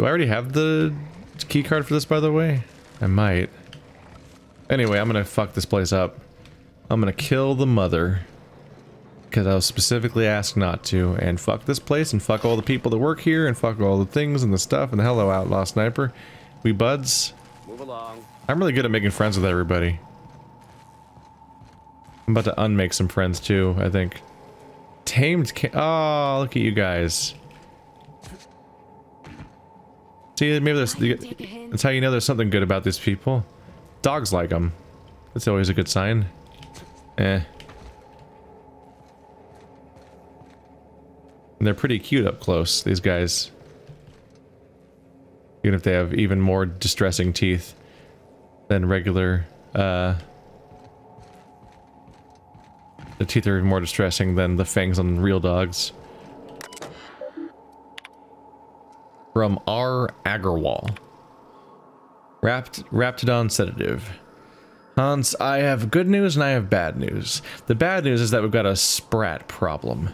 Do I already have the key card for this, by the way? I might. Anyway, I'm gonna fuck this place up. I'm gonna kill the mother. Because I was specifically asked not to. And fuck this place, and fuck all the people that work here, and fuck all the things and the stuff, and hello, Outlaw Sniper. We buds? Move along. I'm really good at making friends with everybody. I'm about to unmake some friends too, I think. Oh, look at you guys. See, maybe there's... That's how you know there's something good about these people. Dogs like them. That's always a good sign. Eh. And they're pretty cute up close, these guys. Even if they have even more distressing teeth than regular, the teeth are more distressing than the fangs on real dogs. From R. Agarwal. Raptidon sedative. Hans, I have good news and I have bad news. The bad news is that we've got a sprat problem.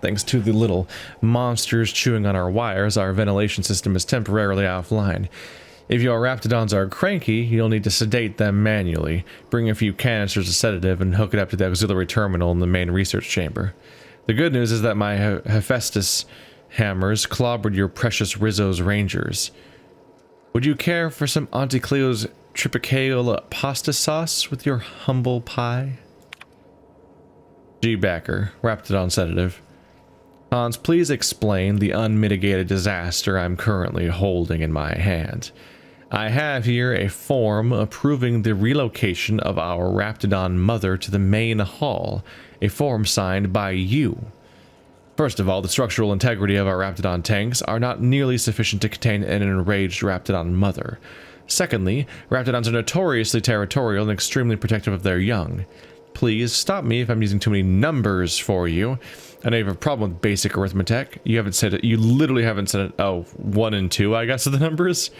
Thanks to the little monsters chewing on our wires, our ventilation system is temporarily offline. If your raptidons are cranky, you'll need to sedate them manually, bring a few canisters of sedative, and hook it up to the auxiliary terminal in the main research chamber. The good news is that my Hephaestus hammers clobbered your precious Rizzo's Rangers. Would you care for some Auntie Cleo's tripicaola pasta sauce with your humble pie? G. Backer, Raptidon sedative. Hans, please explain the unmitigated disaster I'm currently holding in my hand. I have here a form approving the relocation of our Raptidon mother to the main hall, a form signed by you. First of all, the structural integrity of our Raptidon tanks are not nearly sufficient to contain an enraged Raptidon mother. Secondly, Raptidons are notoriously territorial and extremely protective of their young. Please stop me if I'm using too many numbers for you. I know you have a problem with basic arithmetic. You haven't said it. You literally haven't said it. Oh, 1 and 2, I guess, are the numbers.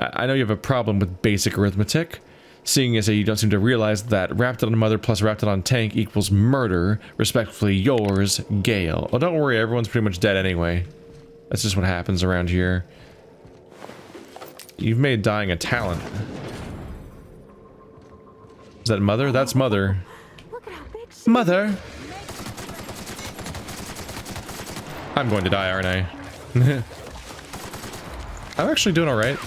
I know you have a problem with basic arithmetic, seeing as you don't seem to realize that Raptidon mother plus Raptidon tank equals murder. Respectfully yours, Gale. Oh, don't worry, everyone's pretty much dead anyway. That's just what happens around here. You've made dying a talent. Is that mother? That's mother. Mother! I'm going to die, aren't I? I'm actually doing alright.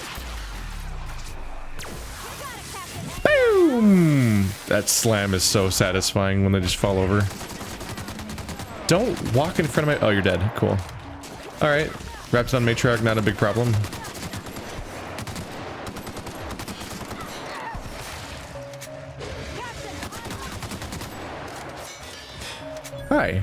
Boom! That slam is so satisfying when they just fall over. Don't walk in front of my... Oh, you're dead. Cool. Alright. Raptidon matriarch, not a big problem. Hi.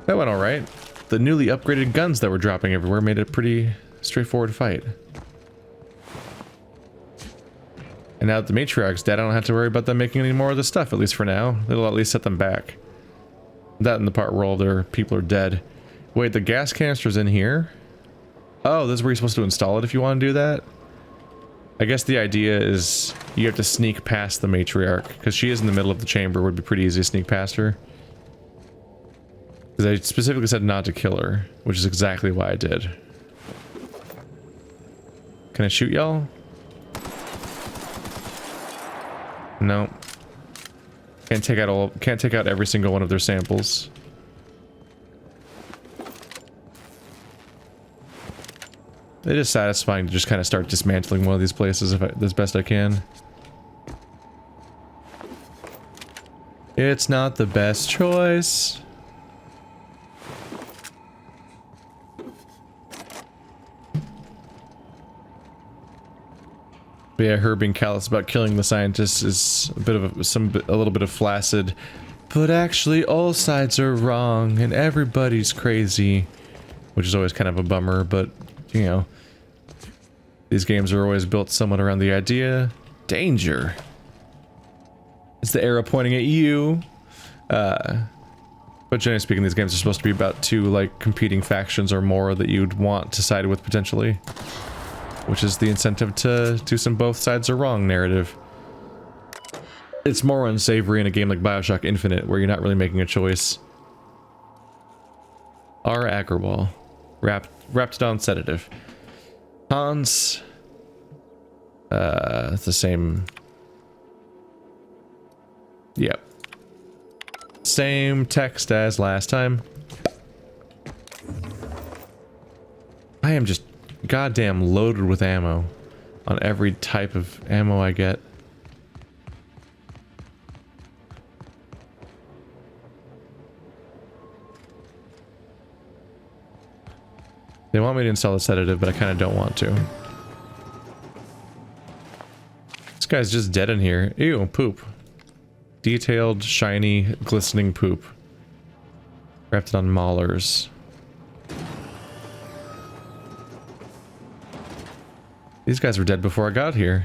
That went alright. The newly upgraded guns that were dropping everywhere made it a pretty straightforward fight. And now that the matriarch's dead, I don't have to worry about them making any more of the stuff, at least for now. It'll at least set them back. That and the part where all their people are dead. Wait, the gas canister's in here? Oh, this is where you're supposed to install it if you want to do that? I guess the idea is you have to sneak past the matriarch, because she is in the middle of the chamber. It would be pretty easy to sneak past her. Because I specifically said not to kill her, which is exactly why I did. Can I shoot y'all? No. Can't take out every single one of their samples. It is satisfying to just kind of start dismantling one of these places as best I can. It's not the best choice. But yeah, her being callous about killing the scientists is a bit of a little bit of flaccid. But actually, all sides are wrong and everybody's crazy, which is always kind of a bummer. But you know, these games are always built somewhat around the idea. Danger. It's the arrow pointing at you. But generally speaking, these games are supposed to be about two like competing factions or more that you'd want to side with potentially. Which is the incentive to do some both sides are wrong narrative. It's more unsavory in a game like BioShock Infinite, where you're not really making a choice. R. Agrawal. Raptidon sedative. Hans. It's the same. Yep. Same text as last time. I am just goddamn loaded with ammo on every type of ammo I get. They want me to install the sedative, but I kind of don't want to. This guy's just dead in here. Ew, poop. Detailed, shiny, glistening poop. Wrapped it on maulers. These guys were dead before I got here.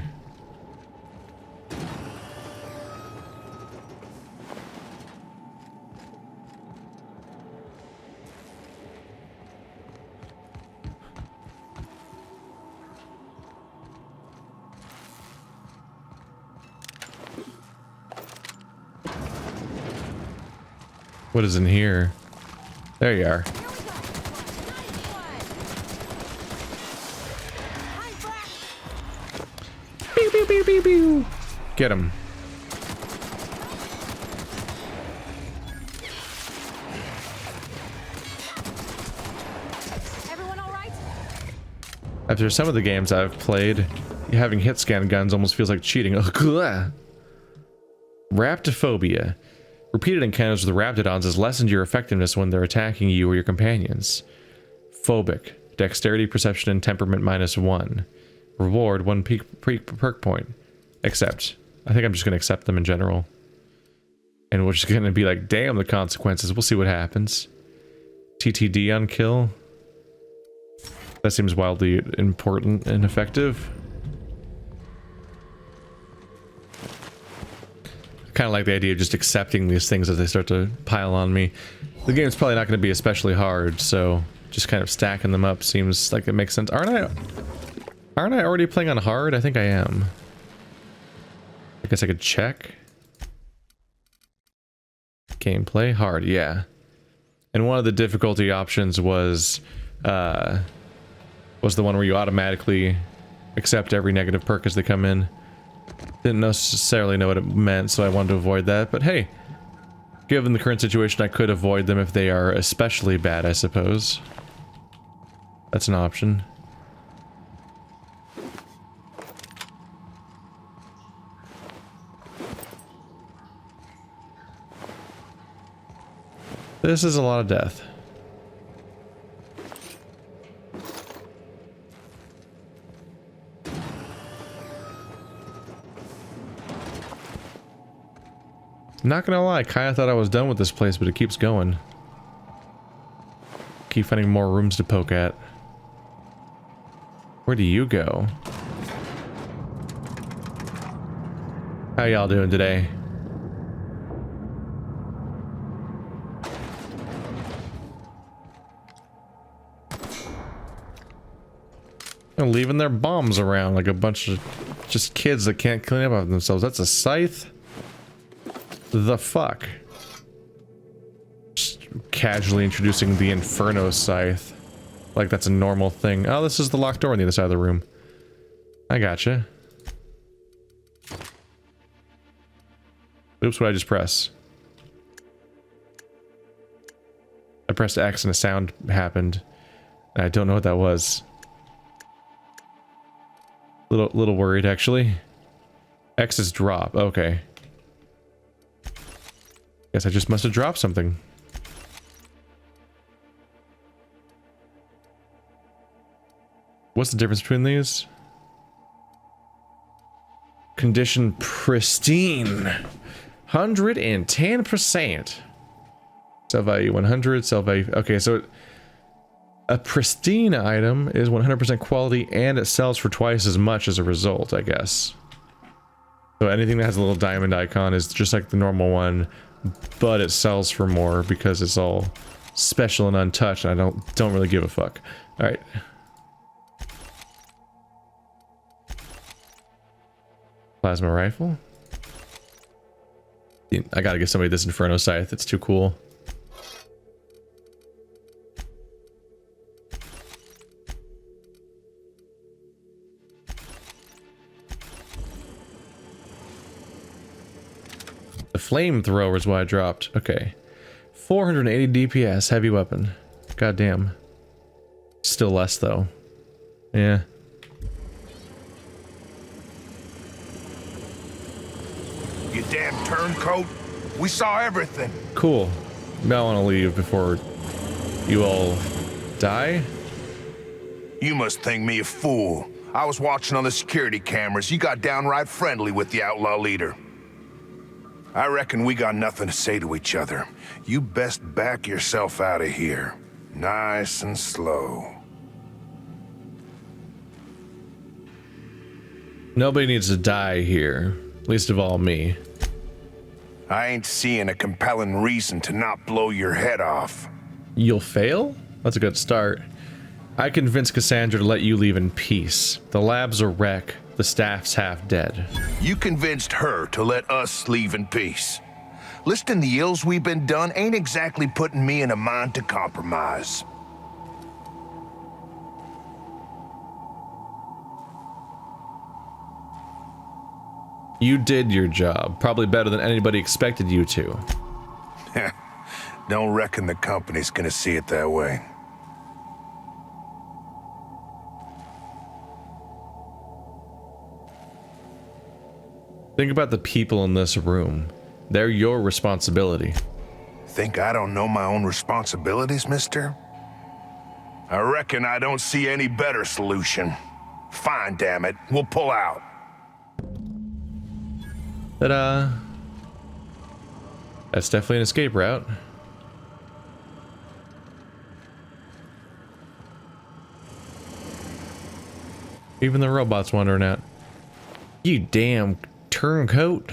What is in here? There you are. Pew, pew, pew, pew, pew. Get him. Everyone all right? After some of the games I've played, having hit scan guns almost feels like cheating. Raptophobia. Repeated encounters with raptidons has lessened your effectiveness when they're attacking you or your companions. Phobic. Dexterity, perception, and temperament -1. Reward 1 perk point. Accept. I think I'm just going to accept them in general. And we're just going to be like, damn the consequences. We'll see what happens. TTD on kill. That seems wildly important and effective. Kind of like the idea of just accepting these things as they start to pile on me. The game's probably not going to be especially hard, so just kind of stacking them up seems like it makes sense. Aren't I already playing on hard? I think I am. I guess I could check. Gameplay hard, yeah. And one of the difficulty options was the one where you automatically accept every negative perk as they come in. Didn't necessarily know what it meant, so I wanted to avoid that, but hey, given the current situation, I could avoid them if they are especially bad, I suppose. That's an option. This is a lot of death. Not gonna lie, kinda thought I was done with this place, but it keeps going. Keep finding more rooms to poke at. Where do you go? How y'all doing today? They're leaving their bombs around like a bunch of just kids that can't clean up after themselves. That's a scythe? The fuck? Just casually introducing the Inferno scythe. Like that's a normal thing. Oh, this is the locked door on the other side of the room. I gotcha. Oops, what did I just press? I pressed X and a sound happened. I don't know what that was. Little worried actually. X is drop, okay. Guess I just must have dropped something. What's the difference between these? Condition pristine. 110%. Sell value 100, sell value... Okay, so a pristine item is 100% quality and it sells for twice as much as a result, I guess. So anything that has a little diamond icon is just like the normal one, but it sells for more because it's all special and untouched, and I don't really give a fuck. All right. Plasma rifle. I gotta give somebody this Inferno scythe. It's too cool. flamethrower is what I dropped. Okay. 480 DPS, heavy weapon. God damn. Still less though. Yeah. You damn turncoat. We saw everything. Cool. Now I want to leave before you all die. You must think me a fool. I was watching on the security cameras. You got downright friendly with the outlaw leader. I reckon we got nothing to say to each other. You best back yourself out of here. Nice and slow. Nobody needs to die here. Least of all me. I ain't seeing a compelling reason to not blow your head off. You'll fail? That's a good start. I convinced Cassandra to let you leave in peace. The lab's a wreck. The staff's half dead. You convinced her to let us leave in peace. Listing the ills we've been done ain't exactly putting me in a mind to compromise. You did your job. Probably better than anybody expected you to. Don't reckon the company's gonna see it that way. Think about the people in this room. They're your responsibility. Think I don't know my own responsibilities, mister? I reckon I don't see any better solution. Fine, damn it. We'll pull out. Ta-da! That's definitely an escape route. Even the robot's wandering out. You damn turncoat.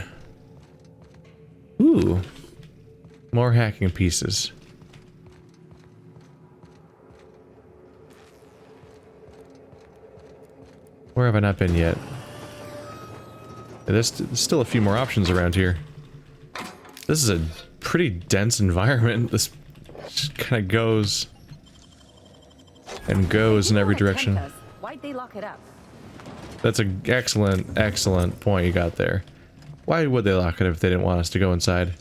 Ooh. More hacking pieces. Where have I not been yet? There's still a few more options around here. This is a pretty dense environment. This just kind of goes and goes in every direction. Why'd they lock it up? That's an excellent, excellent point you got there. Why would they lock it if they didn't want us to go inside?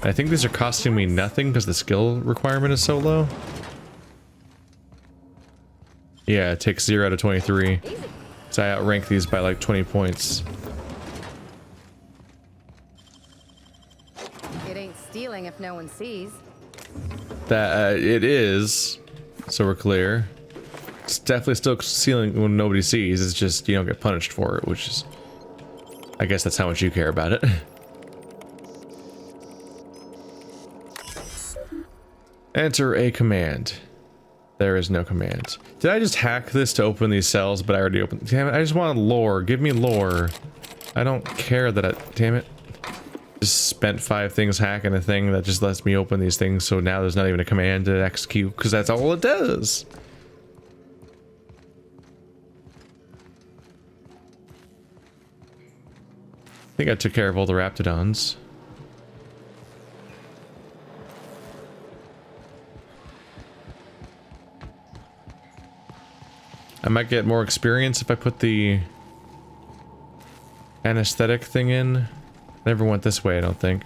I think these are costing me nothing because the skill requirement is so low. Yeah, it takes 0 out of 23. So I outrank these by like 20 points. It ain't stealing if no one sees. That it is, so we're clear. It's definitely still stealing when nobody sees. It's just you don't get punished for it, which is, I guess that's how much you care about it. Enter a command. There is no command. Did I just hack this to open these cells, but I already opened? Damn it, I just wanted lore. Give me lore. I don't care that I... Damn it. Just spent 5 things hacking a thing that just lets me open these things, so now there's not even a command to execute, because that's all it does. I think I took care of all the Raptidons. I might get more experience if I put the anesthetic thing in. Never went this way, I don't think.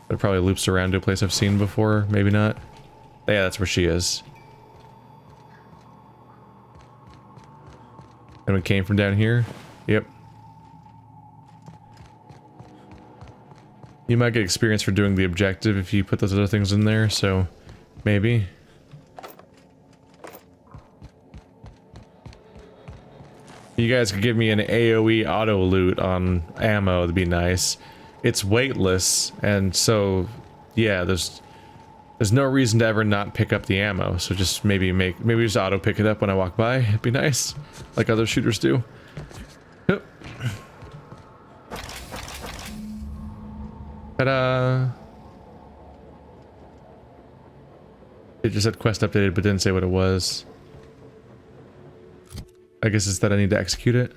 But it probably loops around to a place I've seen before. Maybe not. Yeah, that's where she is. And we came from down here? Yep. You might get experience for doing the objective if you put those other things in there, so maybe. You guys could give me an AoE auto loot on ammo, that'd be nice. It's weightless, and so yeah, there's no reason to ever not pick up the ammo. So just maybe just auto pick it up when I walk by. It'd be nice, like other shooters do. Yep. Ta-da! It just said quest updated, but didn't say what it was. I guess it's that I need to execute it.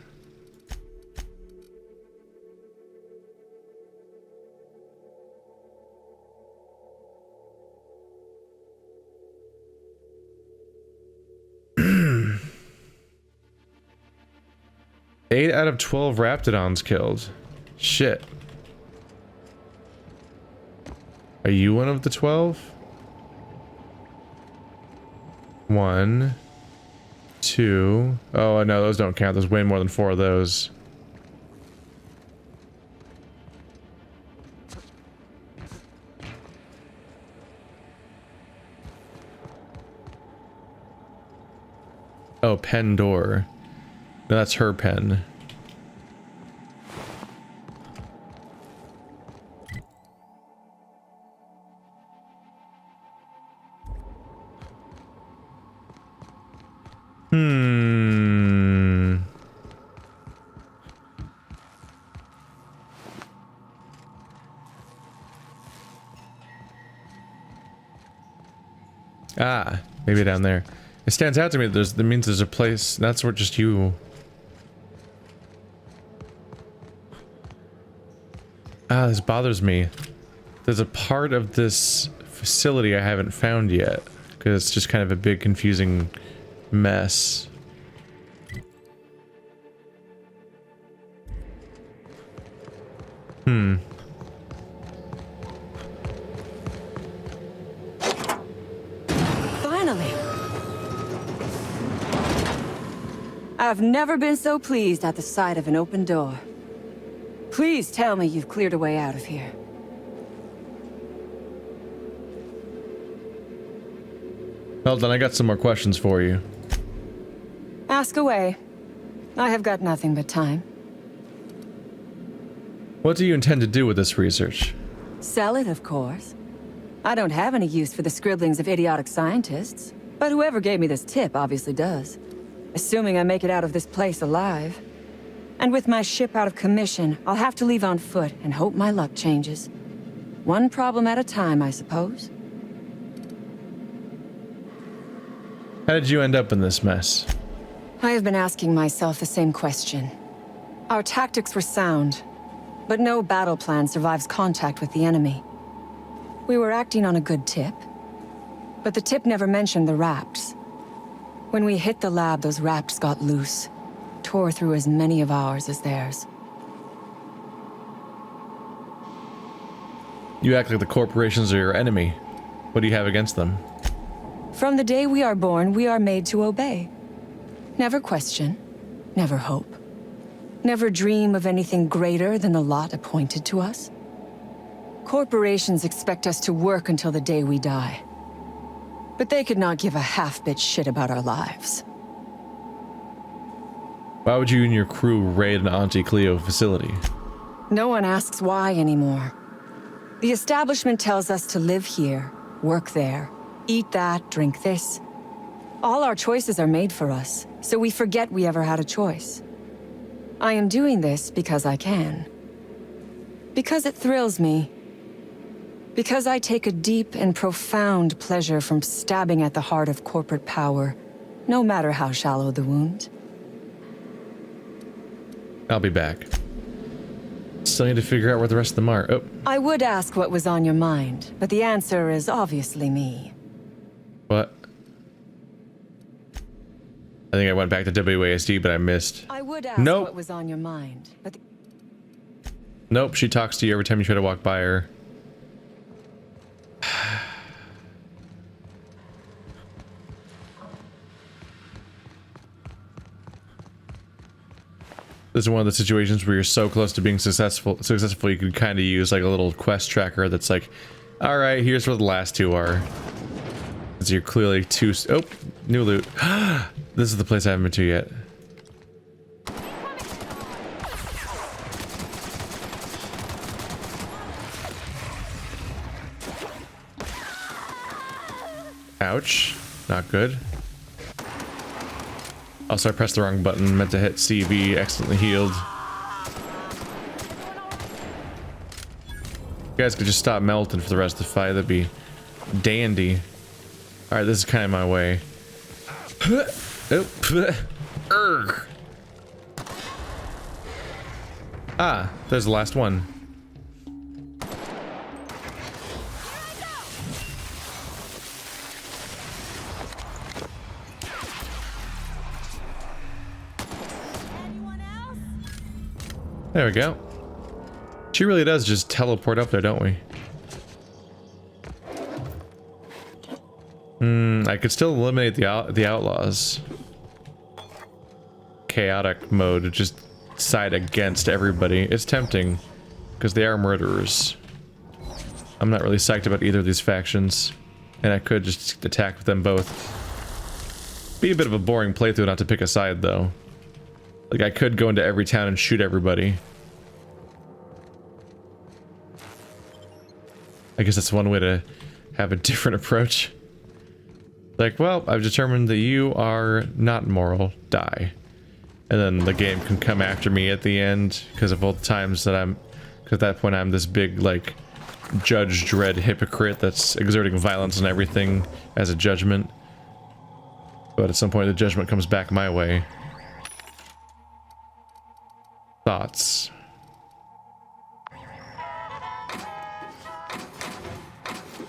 Eight out of 12 Raptidons killed. Shit. Are you one of the 12? 1, 2. Oh, no, those don't count. There's way more than 4 of those. Oh, pen door. No, that's her pen. Ah, maybe down there. It stands out to me that means there's a place. That's where just you. Ah, this bothers me. There's a part of this facility I haven't found yet. Because it's just kind of a big confusing mess. Finally. I've never been so pleased at the sight of an open door. Please tell me you've cleared a way out of here. Well, then I got some more questions for you. Ask away. I have got nothing but time. What do you intend to do with this research? Sell it, of course. I don't have any use for the scribblings of idiotic scientists, but whoever gave me this tip obviously does. Assuming I make it out of this place alive. And with my ship out of commission, I'll have to leave on foot and hope my luck changes. One problem at a time, I suppose. How did you end up in this mess? I have been asking myself the same question. Our tactics were sound, but no battle plan survives contact with the enemy. We were acting on a good tip, but the tip never mentioned the rapts. When we hit the lab, those rapts got loose, tore through as many of ours as theirs. You act like the corporations are your enemy. What do you have against them? From the day we are born, we are made to obey. Never question, never hope. Never dream of anything greater than the lot appointed to us. Corporations expect us to work until the day we die. But they could not give a half-bit shit about our lives. Why would you and your crew raid an Auntie Cleo facility? No one asks why anymore. The establishment tells us to live here, work there, eat that, drink this. All our choices are made for us, so we forget we ever had a choice. I am doing this because I can. Because it thrills me. Because I take a deep and profound pleasure from stabbing at the heart of corporate power, no matter how shallow the wound. I'll be back. Still need to figure out where the rest of them are. Oh. I would ask what was on your mind, but the answer is obviously me. What? I think I went back to WASD, but I missed. I would ask Nope. what was on your mind, but Nope, she talks to you every time you try to walk by her. This is one of the situations where you're so close to being successful you could kind of use like a little quest tracker that's like, all right, here's where the last two are. Because you're clearly too. Oh, new loot. This is the place I haven't been to yet. Ouch. Not good. Also, I pressed the wrong button. Meant to hit CV. Accidentally healed. You guys could just stop melting for the rest of the fight. That'd be dandy. Alright, this is kind of my way. Oh. Ah, there's the last one. There we go. She really does just teleport up there, don't we? I could still eliminate the outlaws. Chaotic mode, just side against everybody. It's tempting, because they are murderers. I'm not really psyched about either of these factions, and I could just attack with them both. Be a bit of a boring playthrough not to pick a side, though. Like, I could go into every town and shoot everybody. I guess that's one way to have a different approach. Like, well, I've determined that you are not moral. Die. And then the game can come after me at the end because of all the times that because at that point I'm this big, like, Judge Dredd hypocrite that's exerting violence and everything as a judgment. But at some point the judgment comes back my way. Thoughts?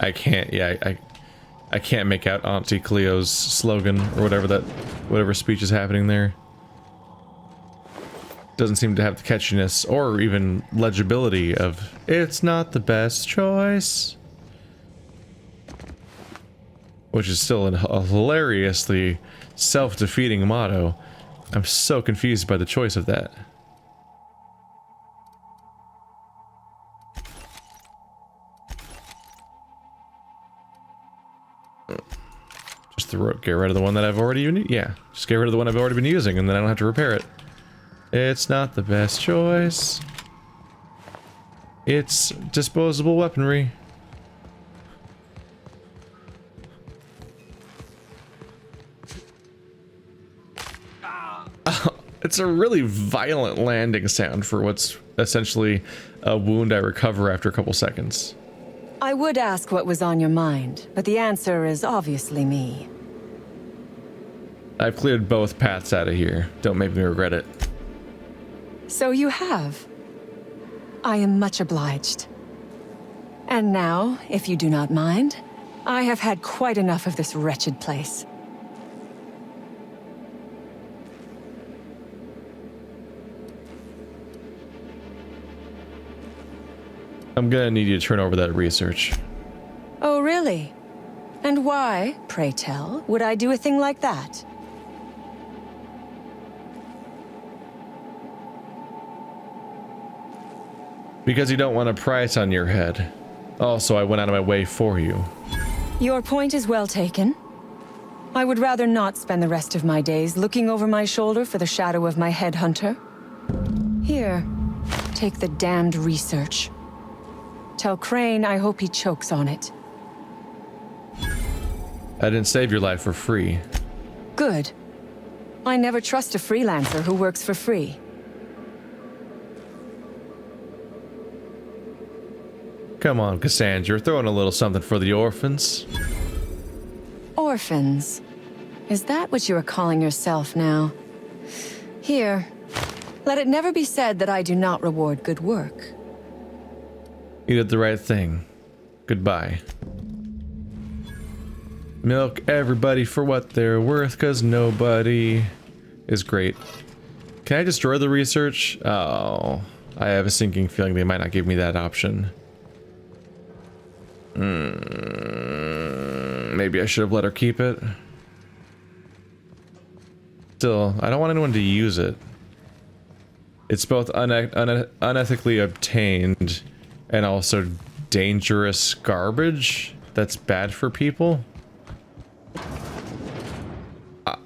I can't, yeah, I can't make out Auntie Cleo's slogan or whatever speech is happening there. Doesn't seem to have the catchiness or even legibility of "it's not the best choice," which is still a hilariously self-defeating motto. I'm so confused by the choice of that. Just get rid of the one that I've already used. Yeah, just get rid of the one I've already been using, and then I don't have to repair it. It's not the best choice. It's disposable weaponry. It's a really violent landing sound for what's essentially a wound I recover after a couple seconds. I would ask what was on your mind, but the answer is obviously me. I've cleared both paths out of here. Don't make me regret it. So you have. I am much obliged. And now, if you do not mind, I have had quite enough of this wretched place. I'm gonna need you to turn over that research. Oh, really? And why, pray tell, would I do a thing like that? Because you don't want a price on your head. Also, I went out of my way for you. Your point is well taken. I would rather not spend the rest of my days looking over my shoulder for the shadow of my headhunter. Here, take the damned research. Tell Crane I hope he chokes on it. I didn't save your life for free. Good. I never trust a freelancer who works for free. Come on, Cassandra, throw in a little something for the orphans. Orphans? Is that what you are calling yourself now? Here, let it never be said that I do not reward good work. You did the right thing. Goodbye. Milk everybody for what they're worth, cause nobody is great. Can I destroy the research? Oh, I have a sinking feeling they might not give me that option. Maybe I should have let her keep it. Still, I don't want anyone to use it. It's both unethically obtained and also dangerous garbage that's bad for people. How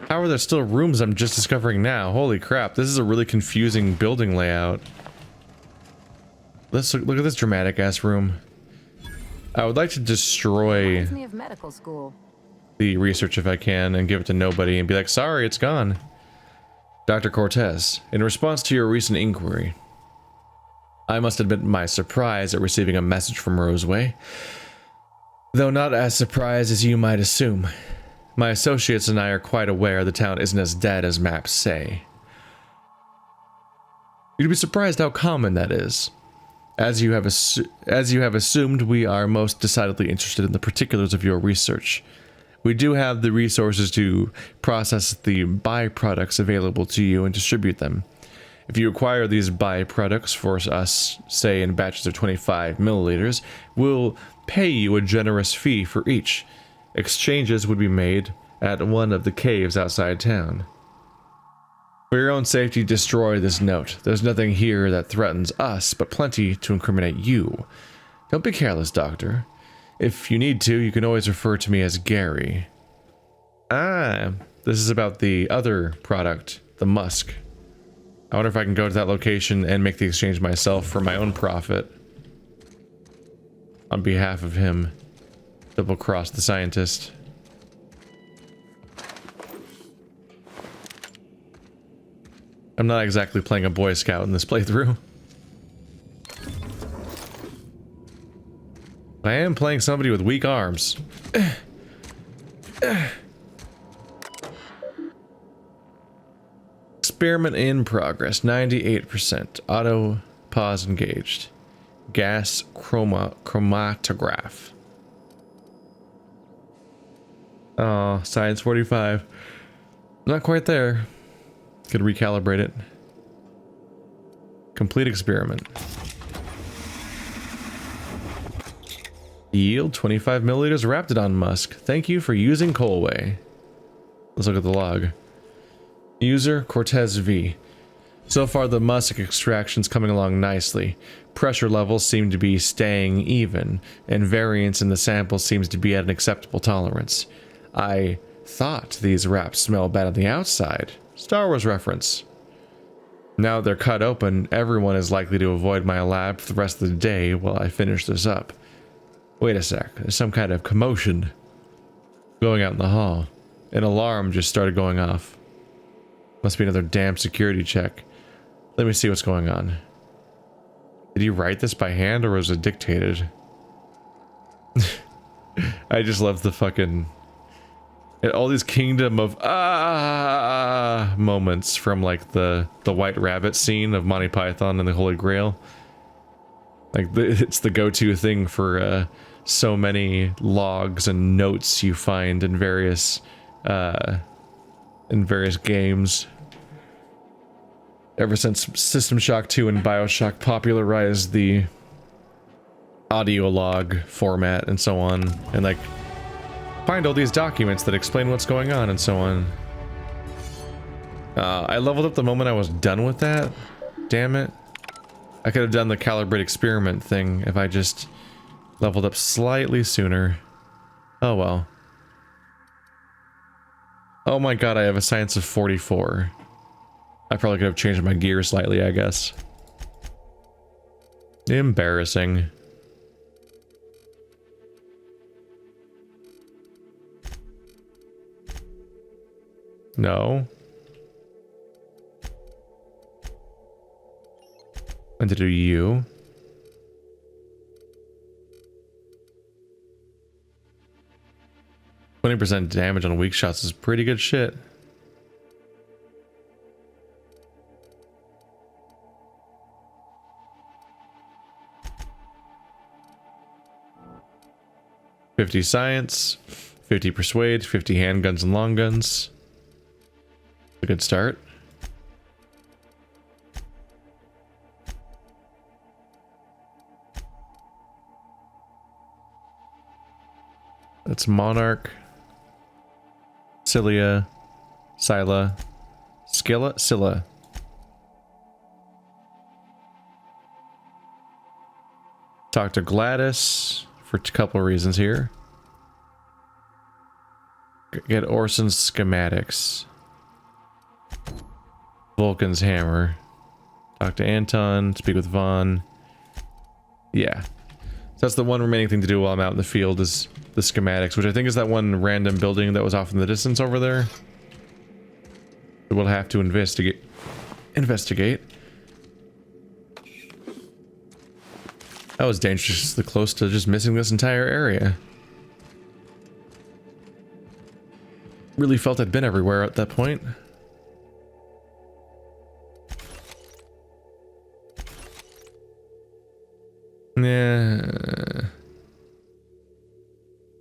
are there still rooms I'm just discovering now? Holy crap, this is a really confusing building layout. Let's look at this dramatic ass room. I would like to destroy Reminds me of medical school. the research if I can and give it to nobody and be like, sorry, it's gone. Dr. Cortez, in response to your recent inquiry, I must admit my surprise at receiving a message from Roseway. Though not as surprised as you might assume. My associates and I are quite aware the town isn't as dead as maps say. You'd be surprised how common that is. As you have assumed, we are most decidedly interested in the particulars of your research. We do have the resources to process the byproducts available to you and distribute them. If you acquire these byproducts for us, say in batches of 25 milliliters, we'll pay you a generous fee for each. Exchanges would be made at one of the caves outside town. For your own safety, destroy this note. There's nothing here that threatens us, but plenty to incriminate you. Don't be careless, Doctor. If you need to, you can always refer to me as Gary. Ah, this is about the other product, the musk. I wonder if I can go to that location and make the exchange myself for my own profit. On behalf of him. Double cross the scientist. I'm not exactly playing a Boy Scout in this playthrough. I am playing somebody with weak arms. Experiment in progress, 98%. Auto pause engaged. Gas chromatograph. Oh, science 45. Not quite there. Could recalibrate it. Complete experiment. Yield 25 milliliters Raptidon musk. Thank you for using Colway. Let's look at the log. User Cortez V. So far the musk extraction's coming along nicely. Pressure levels seem to be staying even, and variance in the sample seems to be at an acceptable tolerance. I thought these wraps smell bad on the outside. Star Wars reference. Now they're cut open, everyone is likely to avoid my lab for the rest of the day while I finish this up. Wait a sec, there's some kind of commotion going out in the hall. An alarm just started going off. Must be another damn security check. Let me see what's going on. Did he write this by hand or was it dictated? I just love the fucking... all these Kingdom of moments from like the White Rabbit scene of Monty Python and the Holy Grail. Like it's the go-to thing for so many logs and notes you find in various games. Ever since System Shock 2 and BioShock popularized the audio log format and so on, and like find all these documents that explain what's going on and so on. I leveled up the moment I was done with that. Damn it. I could have done the calibrate experiment thing if I just leveled up slightly sooner. Oh well. Oh my god, I have a science of 44. I probably could have changed my gear slightly, I guess. Embarrassing. No. And to do you. %20 damage on weak shots is pretty good shit. $50 science, 50 persuade, 50 handguns and long guns. A good start. That's Monarch, Cilia, Scylla, Scylla. Talk to Gladys for a couple of reasons here. Get Orson's schematics. Vulcan's hammer. Talk to Anton, speak with Vaughn. Yeah. So that's the one remaining thing to do while I'm out in the field is the schematics, which I think is that one random building that was off in the distance over there. We'll have to investigate. That was dangerously close to just missing this entire area. Really felt I'd been everywhere at that point. Yeah.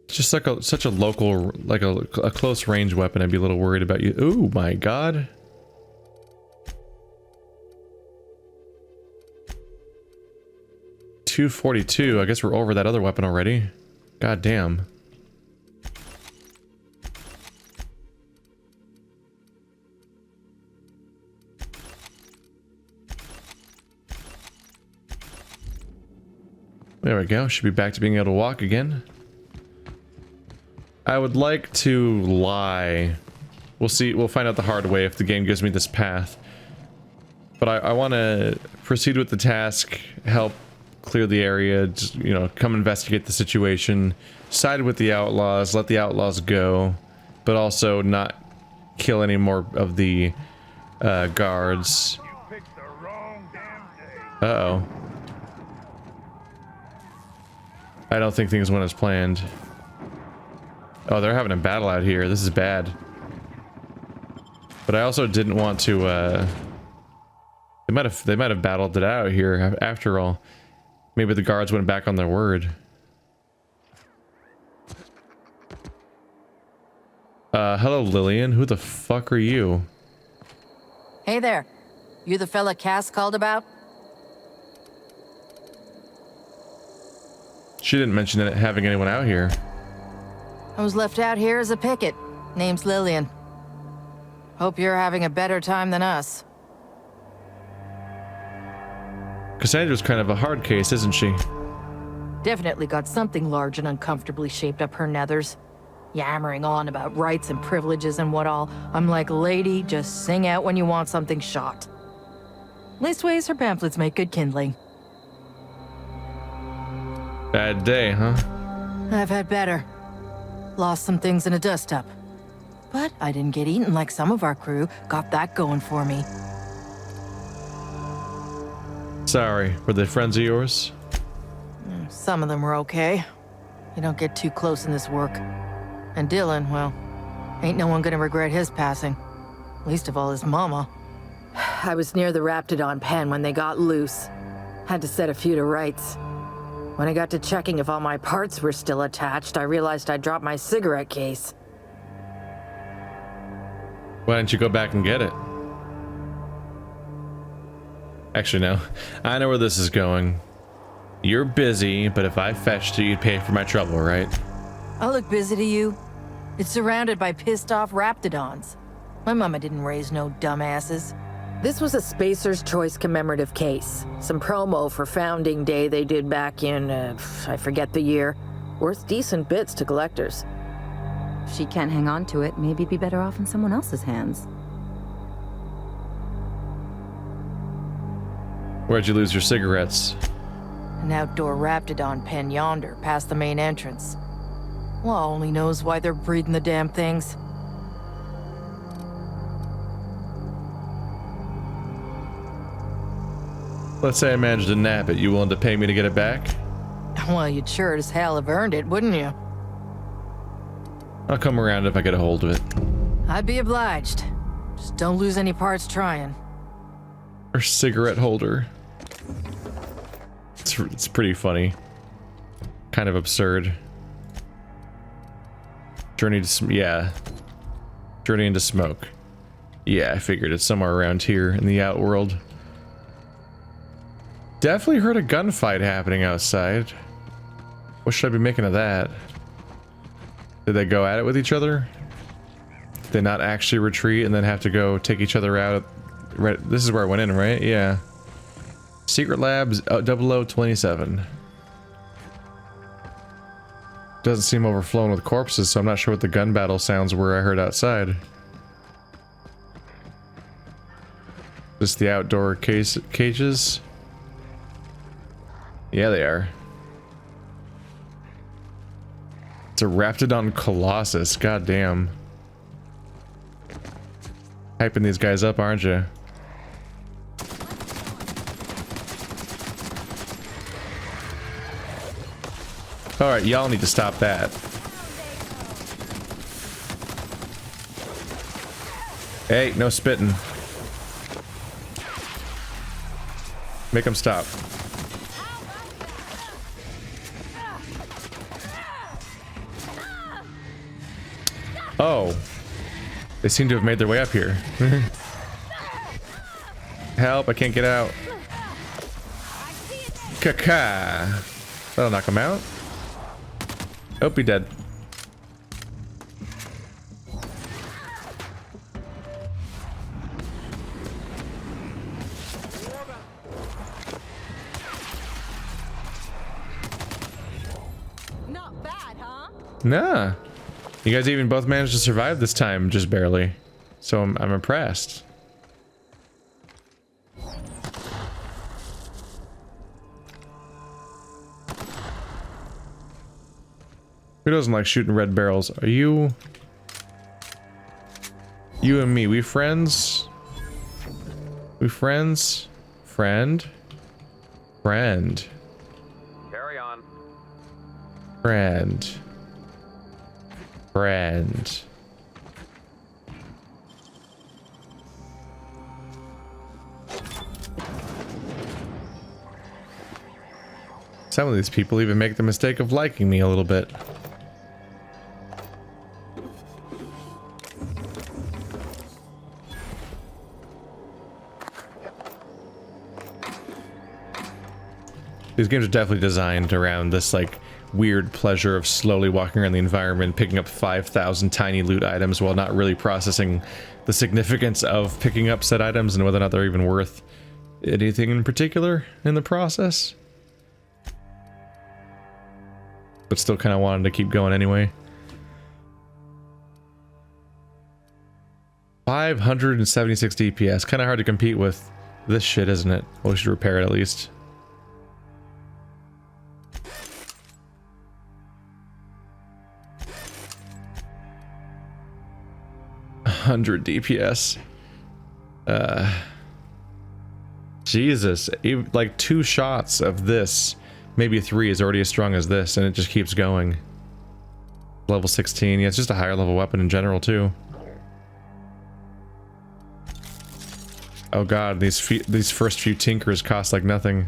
It's just like such a local, like a close range weapon. I'd be a little worried about you. Oh my god. 242. I guess we're over that other weapon already. God damn. There we go. Should be back to being able to walk again. I would like to lie. We'll see. We'll find out the hard way if the game gives me this path. But I want to proceed with the task, help clear the area, just, you know, come investigate the situation, side with the outlaws, let the outlaws go, but also not kill any more of the guards. Uh-oh. I don't think things went as planned. Oh, they're having a battle out here. This is bad. But I also didn't want to, they might have battled it out here after all. Maybe the guards went back on their word. Hello Lillian, who the fuck are you? Hey there. You the fella Cass called about? She didn't mention having anyone out here. I was left out here as a picket. Name's Lillian. Hope you're having a better time than us. Cassandra's kind of a hard case, isn't she? Definitely got something large and uncomfortably shaped up her nethers. Yammering on about rights and privileges and what all. I'm like, lady, just sing out when you want something shot. Leastways, her pamphlets make good kindling. Bad day, huh? I've had better. Lost some things in a dust-up. But I didn't get eaten like some of our crew. Got that going for me. Sorry, were they friends of yours? Some of them were okay. You don't get too close in this work. And Dylan, well, ain't no one gonna regret his passing. Least of all his mama. I was near the Raptidon pen when they got loose. Had to set a few to rights. When I got to checking if all my parts were still attached, I realized I'd dropped my cigarette case. Why didn't you go back and get it? Actually, no. I know where this is going. You're busy, but if I fetched you, you'd pay for my trouble, right? I look busy to you. It's surrounded by pissed-off Raptidons. My mama didn't raise no dumbasses. This was a Spacer's Choice commemorative case. Some promo for Founding Day they did back in, I forget the year. Worth decent bits to collectors. If she can't hang on to it, maybe it'd be better off in someone else's hands. Where'd you lose your cigarettes? An outdoor Raptidon pen yonder, past the main entrance. Law only knows why they're breeding the damn things. Let's say I managed to nab it. You willing to pay me to get it back? Well, you'd sure as hell have earned it, wouldn't you? I'll come around if I get a hold of it. I'd be obliged. Just don't lose any parts trying. Or cigarette holder. It's pretty funny. Kind of absurd. Journey to yeah. Journey into smoke. Yeah, I figured it's somewhere around here in the outworld. Definitely heard a gunfight happening outside. What should I be making of that? Did they go at it with each other? Did they not actually retreat and then have to go take each other out? Right, this is where I went in, right? Yeah. Secret Labs 0027. Doesn't seem overflowing with corpses, so I'm not sure what the gun battle sounds were I heard outside. Just the outdoor cages? Yeah, they are. It's a Raptidon Colossus, goddamn. Hyping these guys up, aren't you? Alright, y'all need to stop that. Hey, no spitting. Make them stop. Oh. They seem to have made their way up here. Help, I can't get out. Kaka. That'll knock him out. Oh, he dead. Not bad, huh? Nah. You guys even both managed to survive this time, just barely. So I'm impressed. Who doesn't like shooting red barrels? Are you... You and me, we friends? We friends? Friend? Friend. Carry on. Friend. Friend. Some of these people even make the mistake of liking me a little bit. These games are definitely designed around this, like, weird pleasure of slowly walking around the environment, picking up 5,000 tiny loot items while not really processing the significance of picking up said items and whether or not they're even worth anything in particular in the process. But still kind of wanted to keep going anyway. 576 DPS. Kind of hard to compete with this shit, isn't it? Well, we should repair it at least. 100 DPS. Jesus, even, like 2 shots of this, maybe 3 is already as strong as this, and it just keeps going. Level 16, yeah, it's just a higher level weapon in general too. Oh god, these first few tinkers cost like nothing.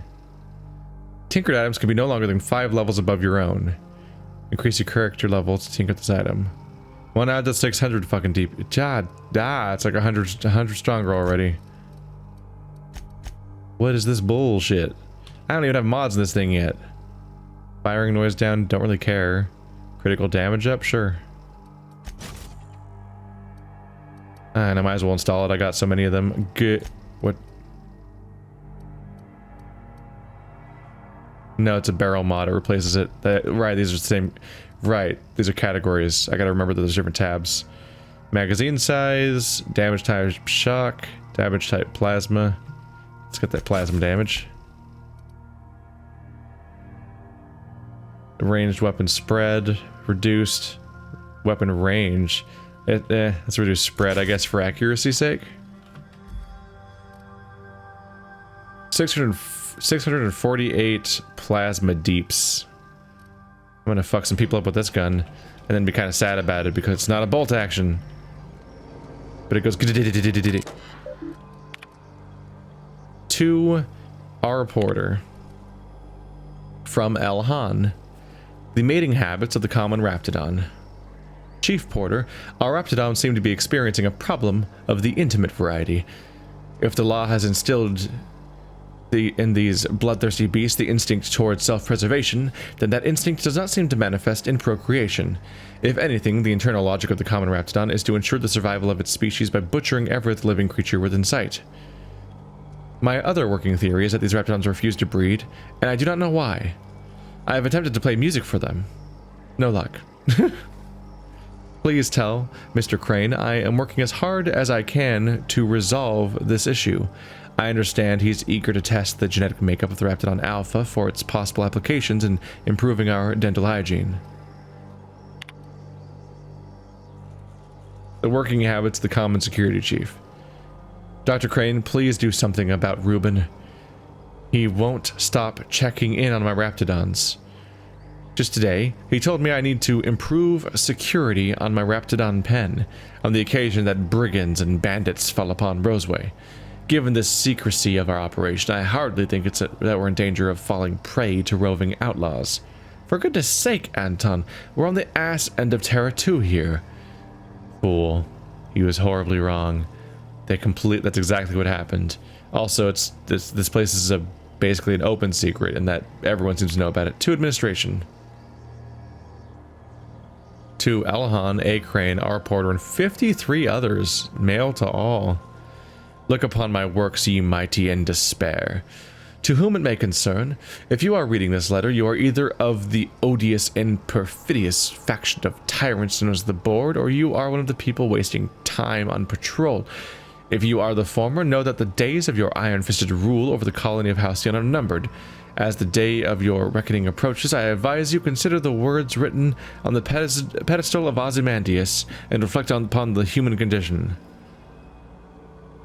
Tinkered items can be no longer than 5 levels above your own. Increase your character level to tinker this item. 1 out of 600 fucking deep. God, it's like 100 stronger already. What is this bullshit? I don't even have mods in this thing yet. Firing noise down, don't really care. Critical damage up, sure. And I might as well install it. I got so many of them. Good. What? No, it's a barrel mod. It replaces it. Right, these are the same. Right, these are categories. I gotta remember that there's different tabs. Magazine size, damage type shock, damage type plasma. Let's get that plasma damage. Ranged weapon spread, reduced weapon range. Let's reduce spread, I guess, for accuracy's sake. 648 plasma deeps. I'm gonna fuck some people up with this gun, and then be kind of sad about it because it's not a bolt action. But it goes. To our porter from El Han. The mating habits of the common Raptidon. Chief Porter, our Raptidon seem to be experiencing a problem of the intimate variety. If the law has instilled in these bloodthirsty beasts the instinct towards self-preservation, then that instinct does not seem to manifest in procreation. If anything, the internal logic of the common Raptidon is to ensure the survival of its species by butchering every living creature within sight. My other working theory is that these Raptidons refuse to breed, and I do not know why. I have attempted to play music for them. No luck. Please tell Mr. Crane I am working as hard as I can to resolve this issue. I understand he's eager to test the genetic makeup of the Raptidon Alpha for its possible applications in improving our dental hygiene. The working habits of the common security chief. Dr. Crane, please do something about Reuben. He won't stop checking in on my Raptidons. Just today, he told me I need to improve security on my Raptidon pen on the occasion that brigands and bandits fall upon Roseway. Given the secrecy of our operation, I hardly think that we're in danger of falling prey to roving outlaws. For goodness sake, Anton, we're on the ass end of Terra 2 here. Fool. He was horribly wrong. That's exactly what happened. Also, this place is a basically an open secret and that everyone seems to know about it. To administration. To Alahan, A. Crane, R. Porter, and 53 others. Mail to all. Look upon my works, ye mighty, in despair. To whom it may concern, if you are reading this letter, you are either of the odious and perfidious faction of tyrants known as the Board, or you are one of the people wasting time on patrol. If you are the former, know that the days of your iron-fisted rule over the colony of Halcyon are numbered. As the day of your reckoning approaches, I advise you consider the words written on the pedestal of Ozymandias and reflect upon the human condition.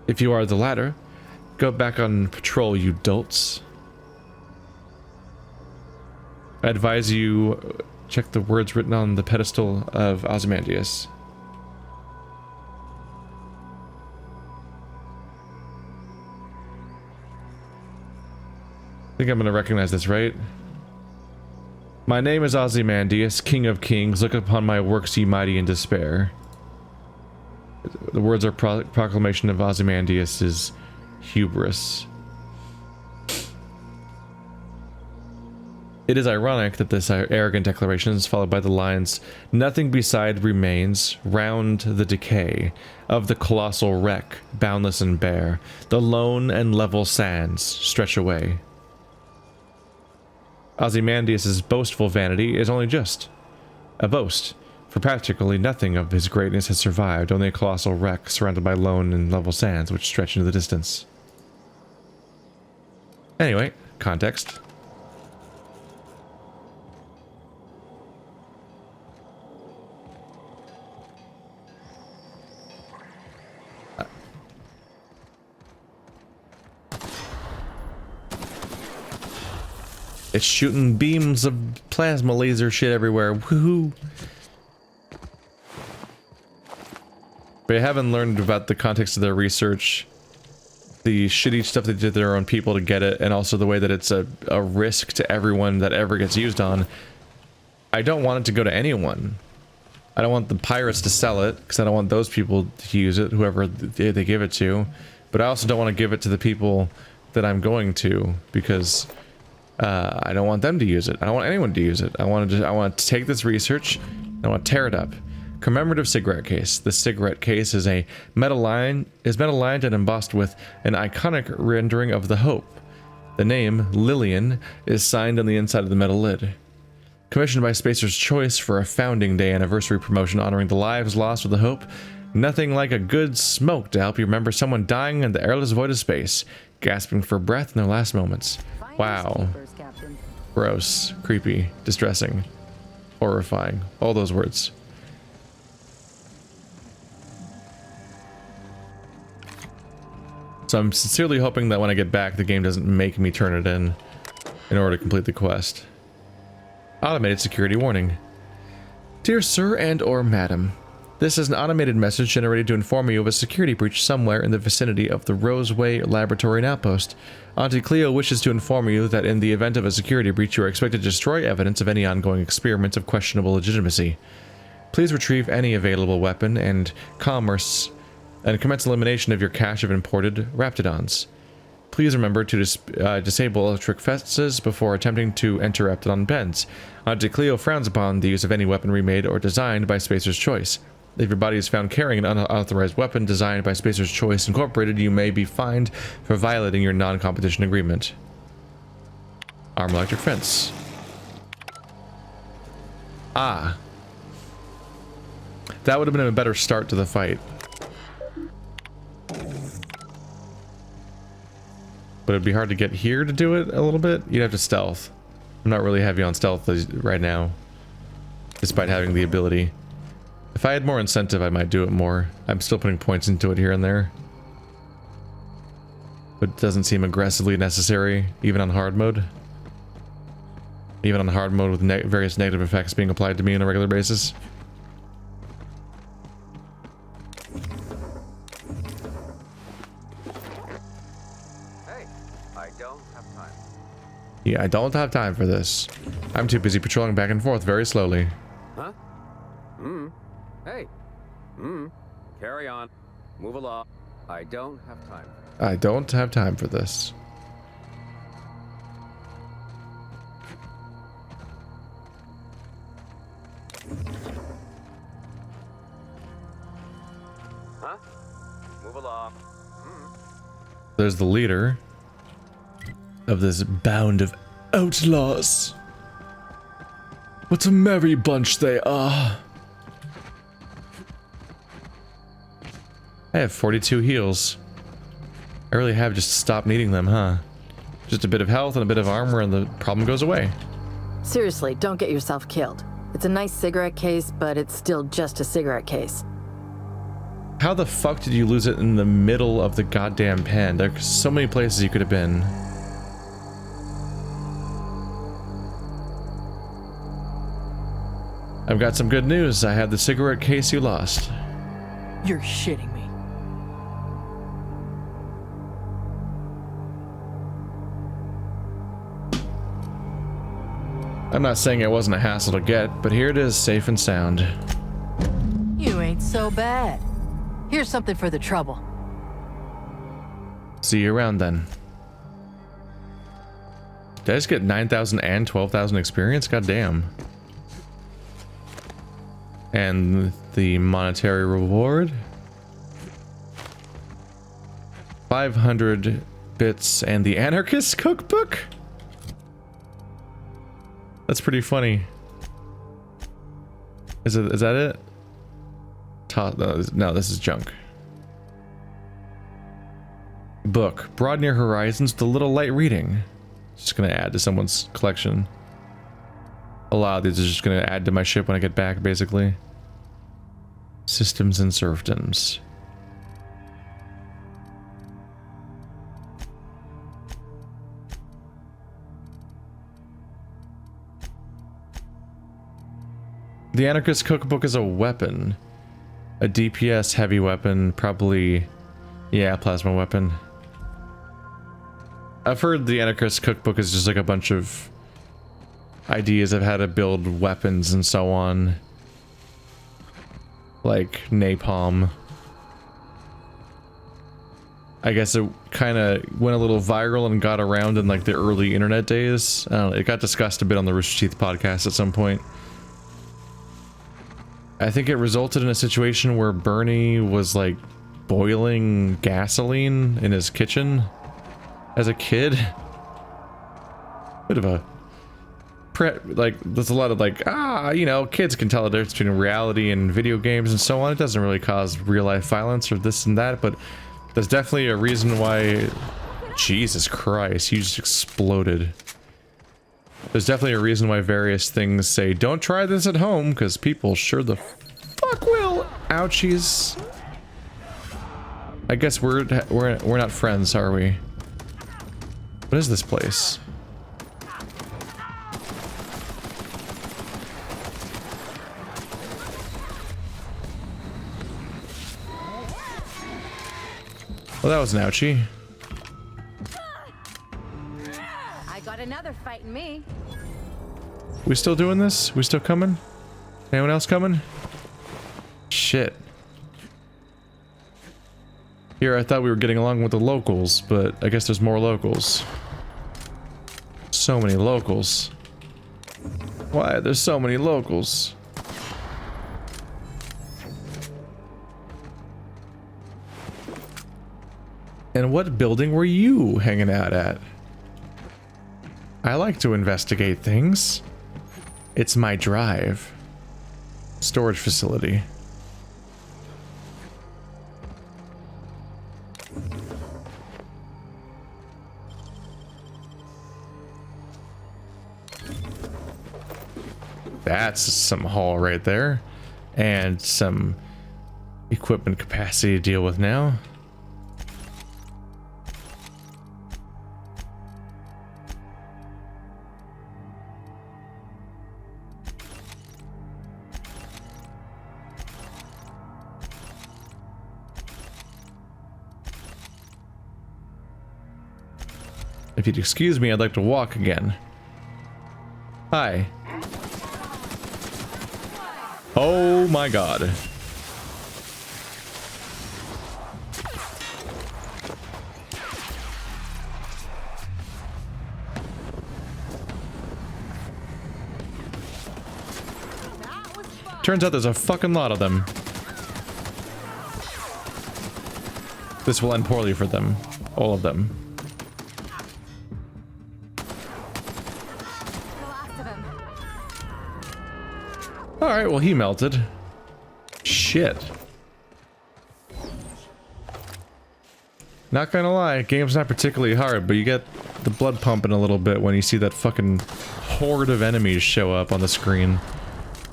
If you are the latter, go back on patrol, you dolts. I advise you check the words written on the pedestal of Ozymandias. I think I'm going to recognize this, right? My name is Ozymandias, King of Kings. Look upon my works, ye mighty, in despair. The words are proclamation of Ozymandias' hubris. It is ironic that this arrogant declaration is followed by the lines, nothing beside remains, round the decay of the colossal wreck, boundless and bare, the lone and level sands stretch away. Ozymandias' boastful vanity is only just a boast, for practically nothing of his greatness has survived, only a colossal wreck surrounded by lone and level sands which stretch into the distance. Anyway, context. It's shooting beams of plasma laser shit everywhere. Woohoo! But I haven't learned about the context of their research, the shitty stuff they did to their own people to get it, and also the way that it's a risk to everyone that ever gets used on. I don't want it to go to anyone. I don't want the pirates to sell it, because I don't want those people to use it, whoever they give it to. But I also don't want to give it to the people that I'm going to, because I don't want them to use it. I don't want anyone to use it. I want to take this research, I want to tear it up. Commemorative cigarette case. This cigarette case is metal lined and embossed with an iconic rendering of the Hope. The name, Lillian, is signed on the inside of the metal lid. Commissioned by Spacer's Choice for a Founding Day anniversary promotion honoring the lives lost with the Hope. Nothing like a good smoke to help you remember someone dying in the airless void of space, gasping for breath in their last moments. Wow. Gross, creepy, distressing, horrifying. All those words. So I'm sincerely hoping that when I get back, the game doesn't make me turn it in order to complete the quest. Automated security warning. Dear Sir and or Madam, this is an automated message generated to inform you of a security breach somewhere in the vicinity of the Roseway Laboratory and Outpost. Auntie Cleo wishes to inform you that in the event of a security breach, you are expected to destroy evidence of any ongoing experiments of questionable legitimacy. Please retrieve any available weapon and commerce and commence elimination of your cache of imported Raptidons. Please remember to disable electric fences before attempting to enter Raptidon beds. Auntie Cleo frowns upon the use of any weapon remade or designed by Spacer's Choice. If your body is found carrying an unauthorized weapon designed by Spacer's Choice Incorporated, you may be fined for violating your non-competition agreement. Arm electric fence. Ah. That would have been a better start to the fight. But it'd be hard to get here to do it a little bit. You'd have to stealth. I'm not really heavy on stealth right now, despite having the ability. If I had more incentive, I might do it more. I'm still putting points into it here and there. But it doesn't seem aggressively necessary, even on hard mode. Even on hard mode with various negative effects being applied to me on a regular basis. Hey, I don't have time. Yeah, I don't have time for this. I'm too busy patrolling back and forth very slowly. Huh? Hey. Carry on. Move along. I don't have time. I don't have time for this. Uh-huh. Move along. There's the leader of this band of outlaws. What a merry bunch they are. I have 42 heals. I really have just stopped needing them, huh? Just a bit of health and a bit of armor and the problem goes away. Seriously, don't get yourself killed. It's a nice cigarette case, but it's still just a cigarette case. How the fuck did you lose it in the middle of the goddamn pen? There's so many places you could have been. I've got some good news. I have the cigarette case you lost. You're shitting me. I'm not saying it wasn't a hassle to get, but here it is, safe and sound. You ain't so bad. Here's something for the trouble. See you around then. Did I just get 9,000 and 12,000 experience? God damn. And the monetary reward? 500 bits and the anarchist cookbook? That's pretty funny. Is that it? No, this is junk. Book. Broaden your horizons with a little light reading. Just gonna add to someone's collection. A lot of these are just gonna add to my ship when I get back, basically. Systems and serfdoms. The Anarchist Cookbook is a weapon. A DPS heavy weapon, probably... yeah, plasma weapon. I've heard the Anarchist Cookbook is just like a bunch of ideas of how to build weapons and so on. Like napalm. I guess it kind of went a little viral and got around in like the early internet days. I don't know, it got discussed a bit on the Rooster Teeth podcast at some point. I think it resulted in a situation where Bernie was like boiling gasoline in his kitchen as a kid. Bit of a like, there's a lot of like, you know, kids can tell the difference between reality and video games and so on. It doesn't really cause real life violence or this and that, but there's definitely a reason why. Jesus Christ, you just exploded. There's definitely a reason why various things say don't try this at home, because people sure the fuck will. Ouchies. I guess we're not friends, are we? What is this place? Well, that was an ouchie. I got another fighting me. We still doing this? We still coming? Anyone else coming? Shit. Here, I thought we were getting along with the locals, but I guess there's more locals. So many locals. Why? There's so many locals. And what building were you hanging out at? I like to investigate things. It's my drive. Storage facility. That's some haul right there. And some equipment capacity to deal with now. If you'd excuse me, I'd like to walk again. Hi. Oh my god. Turns out there's a fucking lot of them. This will end poorly for them. All of them. Alright, well he melted. Shit. Not gonna lie, game's not particularly hard, but you get the blood pumping a little bit when you see that fucking horde of enemies show up on the screen.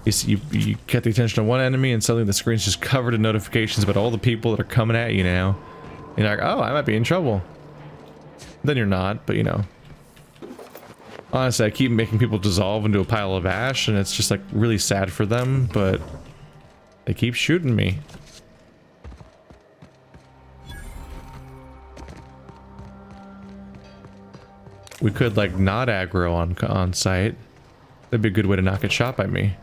You get the attention of one enemy and suddenly the screen's just covered in notifications about all the people that are coming at you now. You're like, oh, I might be in trouble. Then you're not, but you know. Honestly, I keep making people dissolve into a pile of ash, and it's just like really sad for them, but they keep shooting me. We could like not aggro on site. That'd be a good way to not get shot by me.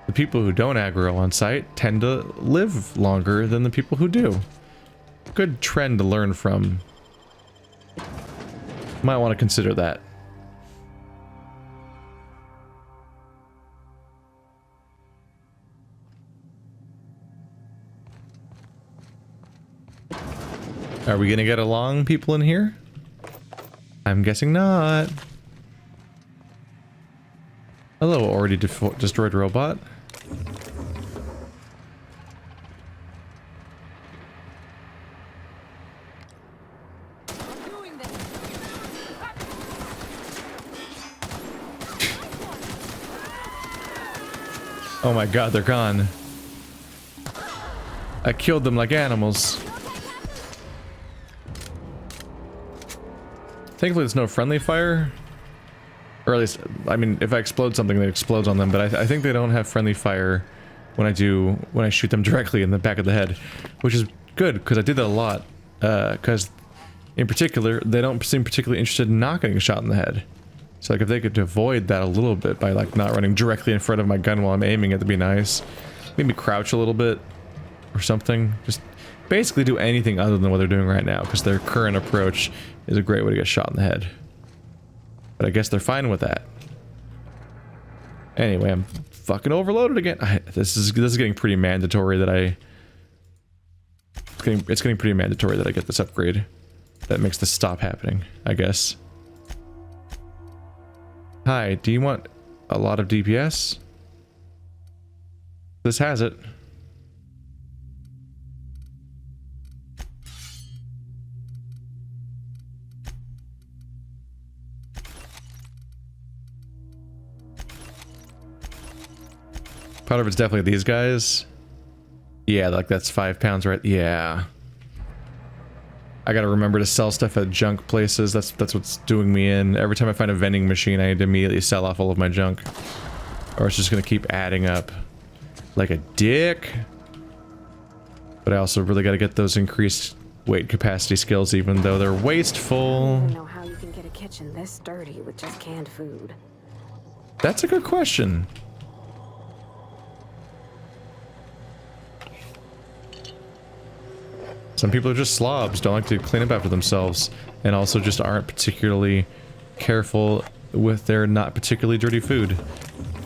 The people who don't aggro on site tend to live longer than the people who do. Good trend to learn from. Might want to consider that. Are we gonna get along, people in here? I'm guessing not. Hello, already destroyed robot. Oh my god, they're gone. I killed them like animals. Thankfully there's no friendly fire. Or at least, I mean, if I explode something, it explodes on them, but I think they don't have friendly fire when I shoot them directly in the back of the head. Which is good, because I did that a lot. Because, in particular, they don't seem particularly interested in not getting shot in the head. So like if they could avoid that a little bit by like not running directly in front of my gun while I'm aiming it, that'd be nice. Maybe crouch a little bit or something. Just basically do anything other than what they're doing right now, because their current approach is a great way to get shot in the head. But I guess they're fine with that. Anyway, I'm fucking overloaded again. This is getting pretty mandatory that it's getting pretty mandatory that I get this upgrade. That makes this stop happening, I guess. Hi, do you want a lot of DPS? This has it. Part of it's definitely these guys. Yeah, like that's 5 pounds, right? Yeah. I gotta remember to sell stuff at junk places. That's what's doing me in. Every time I find a vending machine, I need to immediately sell off all of my junk. Or it's just gonna keep adding up. Like a dick. But I also really gotta get those increased weight capacity skills, even though they're wasteful. I don't know how you can get a kitchen this dirty with just canned food. That's a good question. Some people are just slobs, don't like to clean up after themselves, and also just aren't particularly careful with their not particularly dirty food.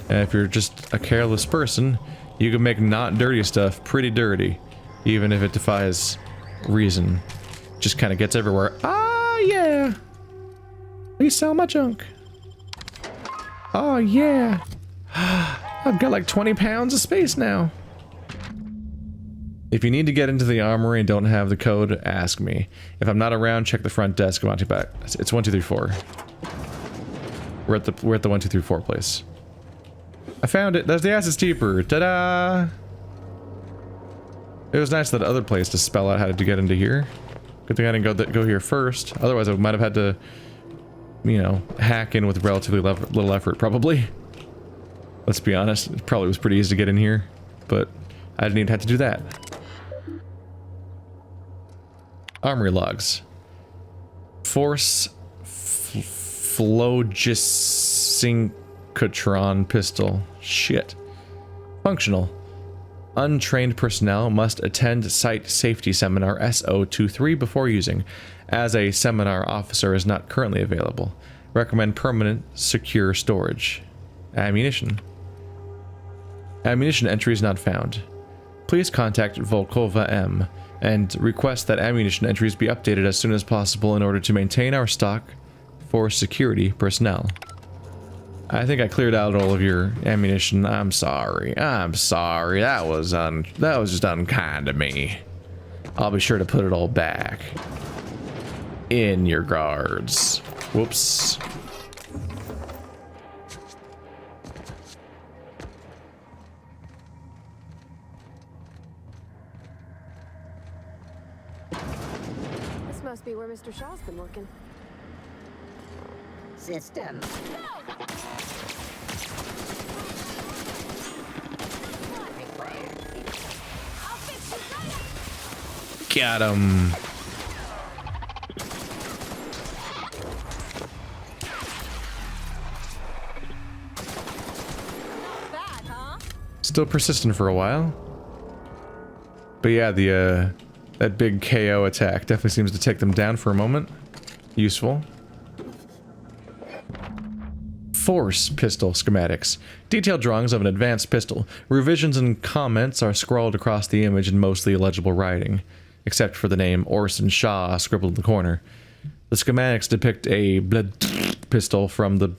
And if you're just a careless person, you can make not dirty stuff pretty dirty, even if it defies reason. Just kind of gets everywhere. Ah, yeah! Please sell my junk. Oh, yeah! I've got like 20 pounds of space now. If you need to get into the armory and don't have the code, ask me. If I'm not around, check the front desk. Come on, back. It's 1, 2, 3, 4. We're at the 1, 2, 3, 4 place. I found it. That's the acid steeper. Ta-da! It was nice that other place to spell out how to get into here. Good thing I didn't go here first. Otherwise, I might have had to, you know, hack in with relatively little effort, probably. Let's be honest. It probably was pretty easy to get in here, but I didn't even have to do that. Armory logs. Force Phlogisynchrotron pistol. Shit. Functional. Untrained personnel must attend Site Safety Seminar SO23 before using, as a seminar officer is not currently available. Recommend permanent, secure storage. Ammunition. Ammunition entries not found. Please contact Volkova M. and request that ammunition entries be updated as soon as possible in order to maintain our stock for security personnel. I think I cleared out all of your ammunition. I'm sorry. I'm sorry. That was just unkind of me. I'll be sure to put it all back in your guards. Whoops. This must be where Mr. Shaw's been working. System. Got him. Still persistent for a while. But yeah, that big KO attack definitely seems to take them down for a moment. Useful. Force pistol schematics. Detailed drawings of an advanced pistol. Revisions and comments are scrawled across the image in mostly illegible writing, except for the name Orson Shaw scribbled in the corner. The schematics depict a pistol from the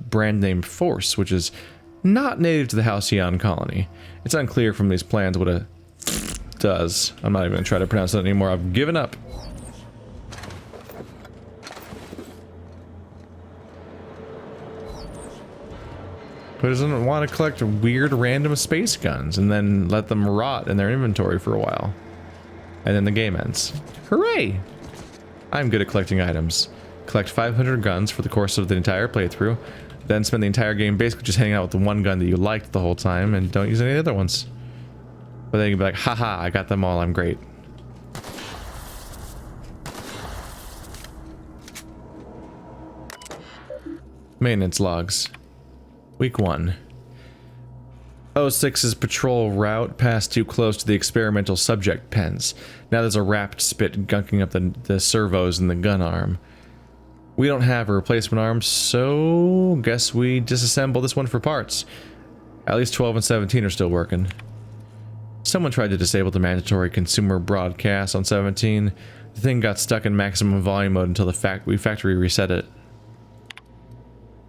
brand name Force, which is not native to the Halcyon colony. It's unclear from these plans what a does. I'm not even going to try to pronounce that anymore. I've given up. Who doesn't want to collect weird random space guns and then let them rot in their inventory for a while? And then the game ends. Hooray! I'm good at collecting items. Collect 500 guns for the course of the entire playthrough, then spend the entire game basically just hanging out with the one gun that you liked the whole time and don't use any of the other ones. But then you can be like, haha, I got them all, I'm great. Maintenance logs. Week 1. 06's patrol route passed too close to the experimental subject pens. Now there's a wrapped spit gunking up the servos in the gun arm. We don't have a replacement arm, so guess we disassemble this one for parts. At least 12 and 17 are still working. Someone tried to disable the mandatory consumer broadcast on 17. The thing got stuck in maximum volume mode until the factory reset it.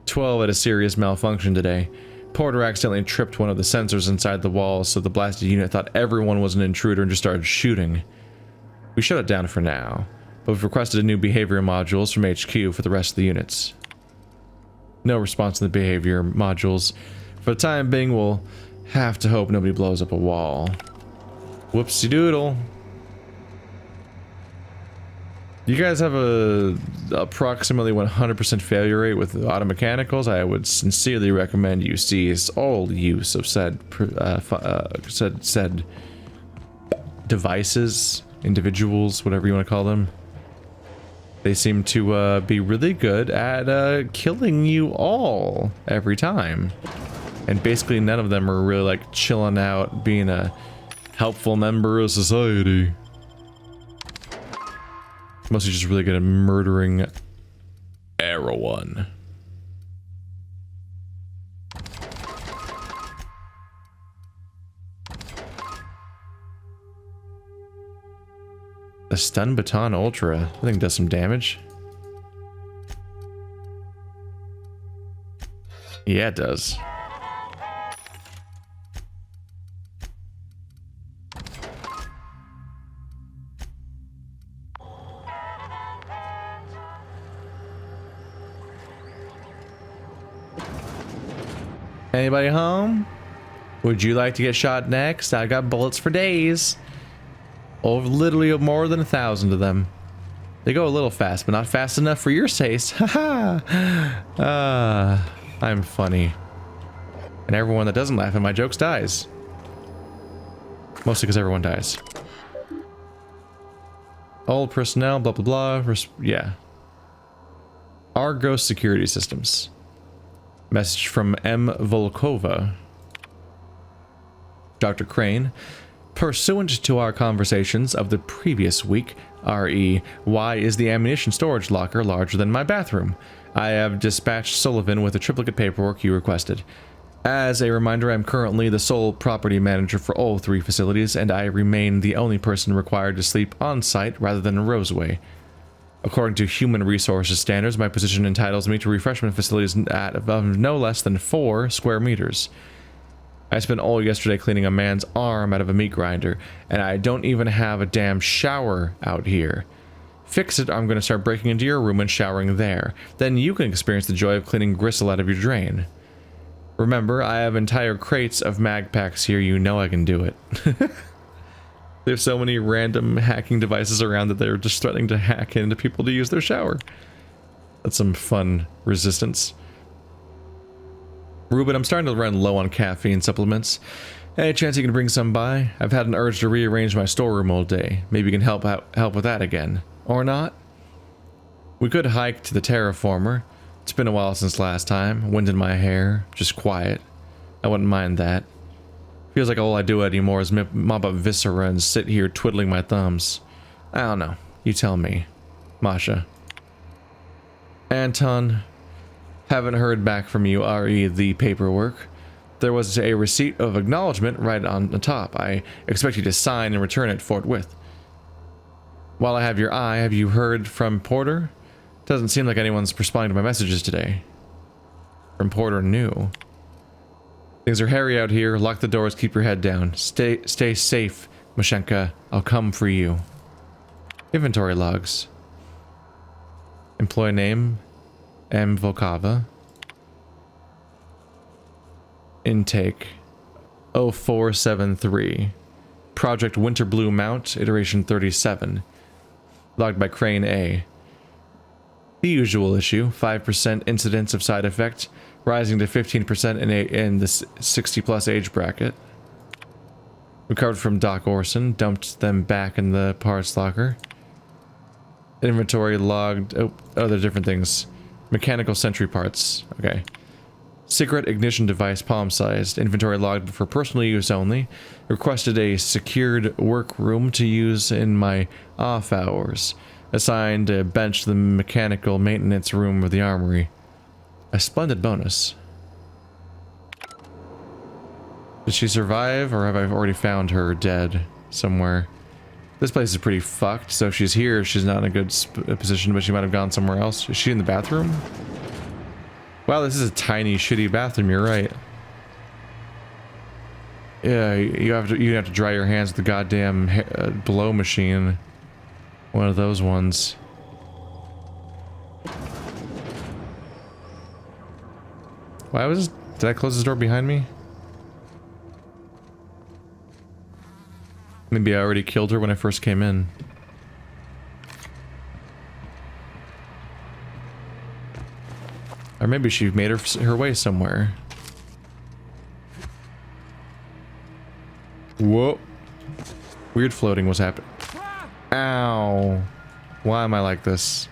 12 had a serious malfunction today. Porter accidentally tripped one of the sensors inside the wall, so the blasted unit thought everyone was an intruder and just started shooting. We shut it down for now, but we've requested new behavior modules from HQ for the rest of the units. No response to the behavior modules. For the time being, we'll have to hope nobody blows up a wall. Whoopsie doodle. You guys have a approximately 100% failure rate with auto mechanicals. I would sincerely recommend you cease all use of said devices, individuals, whatever you want to call them. They seem to be really good at killing you all every time. And basically none of them are really like chilling out, being a helpful member of society. Mostly just really good at murdering everyone. The stun baton ultra, I think does some damage. Yeah, it does. Anybody home? Would you like to get shot next? I got bullets for days. Oh, literally more than 1,000 of them. They go a little fast, but not fast enough for your taste. Haha. I'm funny. And everyone that doesn't laugh at my jokes dies. Mostly because everyone dies. All personnel, blah, blah, blah. Yeah. Argos security systems. Message from M. Volkova. Dr. Crane. Pursuant to our conversations of the previous week, RE, why is the ammunition storage locker larger than my bathroom? I have dispatched Sullivan with the triplicate paperwork you requested. As a reminder, I'm currently the sole property manager for all 3 facilities, and I remain the only person required to sleep on site rather than in Roseway. According to human resources standards, my position entitles me to refreshment facilities of no less than 4 square meters. I spent all yesterday cleaning a man's arm out of a meat grinder, and I don't even have a damn shower out here. Fix it, I'm going to start breaking into your room and showering there. Then you can experience the joy of cleaning gristle out of your drain. Remember, I have entire crates of mag packs here, you know I can do it. There's so many random hacking devices around that they're just threatening to hack into people to use their shower. That's some fun resistance. Ruben, I'm starting to run low on caffeine supplements. Any chance you can bring some by? I've had an urge to rearrange my storeroom all day. Maybe you can help with that again. Or not? We could hike to the terraformer. It's been a while since last time. Wind in my hair. Just quiet. I wouldn't mind that. Feels like all I do anymore is mop up viscera and sit here twiddling my thumbs. I don't know. You tell me. Masha. Anton. Haven't heard back from you, re the paperwork. There was a receipt of acknowledgement right on the top. I expect you to sign and return it forthwith. While I have your eye, have you heard from Porter? Doesn't seem like anyone's responding to my messages today. From Porter new. Things are hairy out here. Lock the doors, keep your head down. Stay safe, Mashenka. I'll come for you. Inventory logs. Employee name, M. Volkova. Intake, 0473. Project Winter Blue Mount, iteration 37. Logged by Crane A. The usual issue, 5% incidence of side effect, rising to 15% in the 60-plus age bracket. Recovered from Doc Orson, dumped them back in the parts locker. Inventory logged, oh, they're different things. Mechanical sentry parts, okay. Cigarette ignition device palm-sized. Inventory logged for personal use only. Requested a secured workroom to use in my off hours. Assigned a bench to the mechanical maintenance room of the armory. A splendid bonus. Did she survive, or have I already found her dead somewhere? This place is pretty fucked, so if she's here, she's not in a good position, but she might have gone somewhere else. Is she in the bathroom? Wow, this is a tiny, shitty bathroom, you're right. Yeah, you have to dry your hands with the goddamn blow machine. One of those ones. Why was... Did I close this door behind me? Maybe I already killed her when I first came in. Or maybe she made her way somewhere. Whoa. Weird floating was happening. Ow. Why am I like this?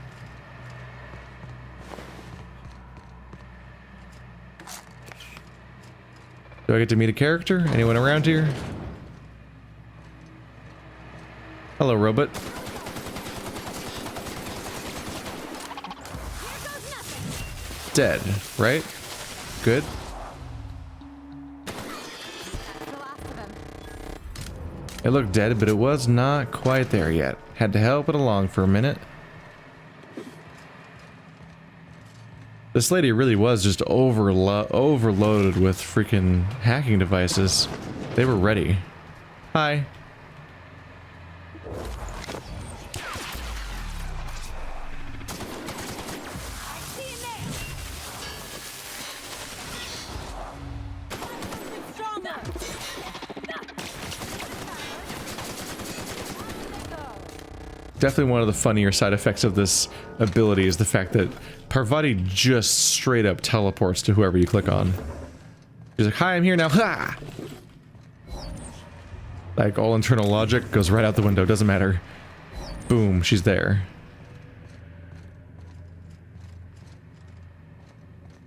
Do I get to meet a character? Anyone around here? Hello, robot. Dead, right? Good. It looked dead, but it was not quite there yet. Had to help it along for a minute. This lady really was just overloaded with freaking hacking devices. They were ready. Hi. Definitely one of the funnier side effects of this ability is the fact that Parvati just straight up teleports to whoever you click on. She's like, hi, I'm here now. Ha! Like, all internal logic goes right out the window. Doesn't matter. Boom, she's there.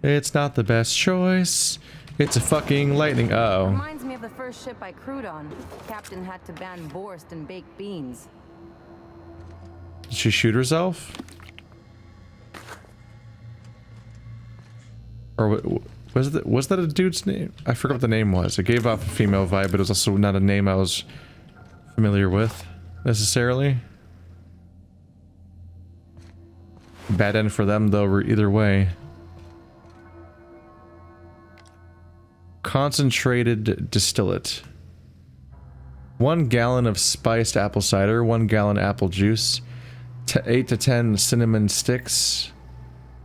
It's not the best choice. It's a fucking lightning. Uh-oh. Reminds me of the first ship I crewed on. Captain had to ban borscht and baked beans. Did she shoot herself? Or was Was that a dude's name? I forgot what the name was. It gave off a female vibe, but it was also not a name I was familiar with necessarily. Bad end for them though, either way. Concentrated distillate. 1 gallon of spiced apple cider, 1 gallon apple juice, 8 to 10 cinnamon sticks,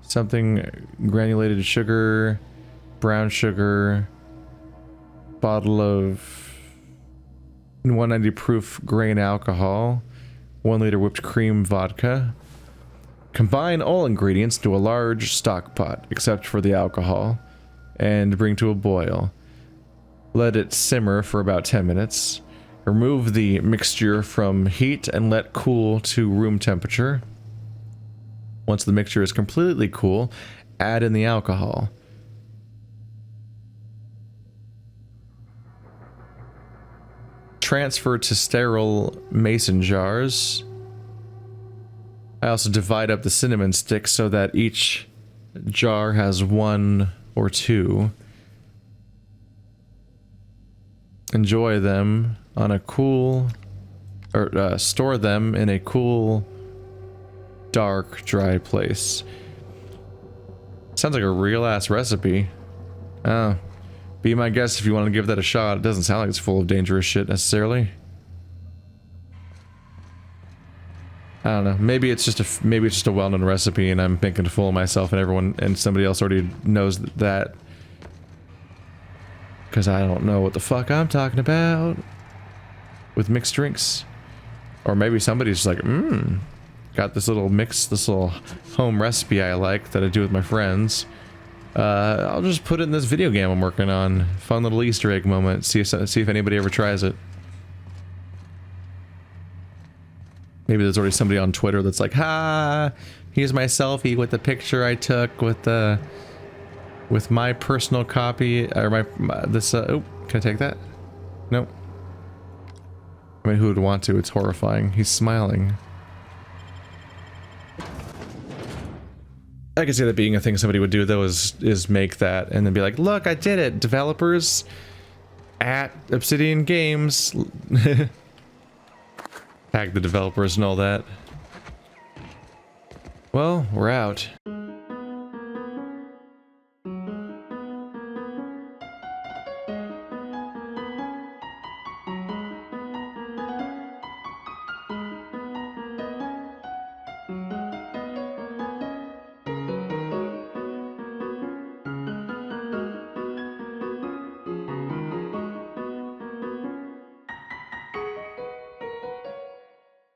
something granulated sugar, brown sugar, bottle of 190 proof grain alcohol, 1 liter whipped cream vodka. Combine all ingredients into a large stock pot, except for the alcohol, and bring to a boil. Let it simmer for about 10 minutes. Remove the mixture from heat and let cool to room temperature. Once the mixture is completely cool, add in the alcohol. Transfer to sterile mason jars. I also divide up the cinnamon sticks so that each jar has 1 or 2. Enjoy them on a cool, or store them in a cool, dark, dry place. Sounds like a real ass recipe. Oh, be my guest if you want to give that a shot. It doesn't sound like it's full of dangerous shit necessarily. I don't know. Maybe it's just a well-known recipe, and I'm making a fool of myself, and everyone and somebody else already knows that. Because I don't know what the fuck I'm talking about with mixed drinks, or maybe somebody's like, got this little mix, this little home recipe I like that I do with my friends. I'll just put it in this video game I'm working on. Fun little Easter egg moment. See if anybody ever tries it. Maybe there's already somebody on Twitter that's like, ha, here's my selfie with the picture I took with my personal copy, or oh, can I take that? Nope. I mean, who would want to? It's horrifying. He's smiling. I can see that being a thing somebody would do though, is make that and then be like, look, I did it, developers at Obsidian Games. Tag the developers and all that. Well, we're out.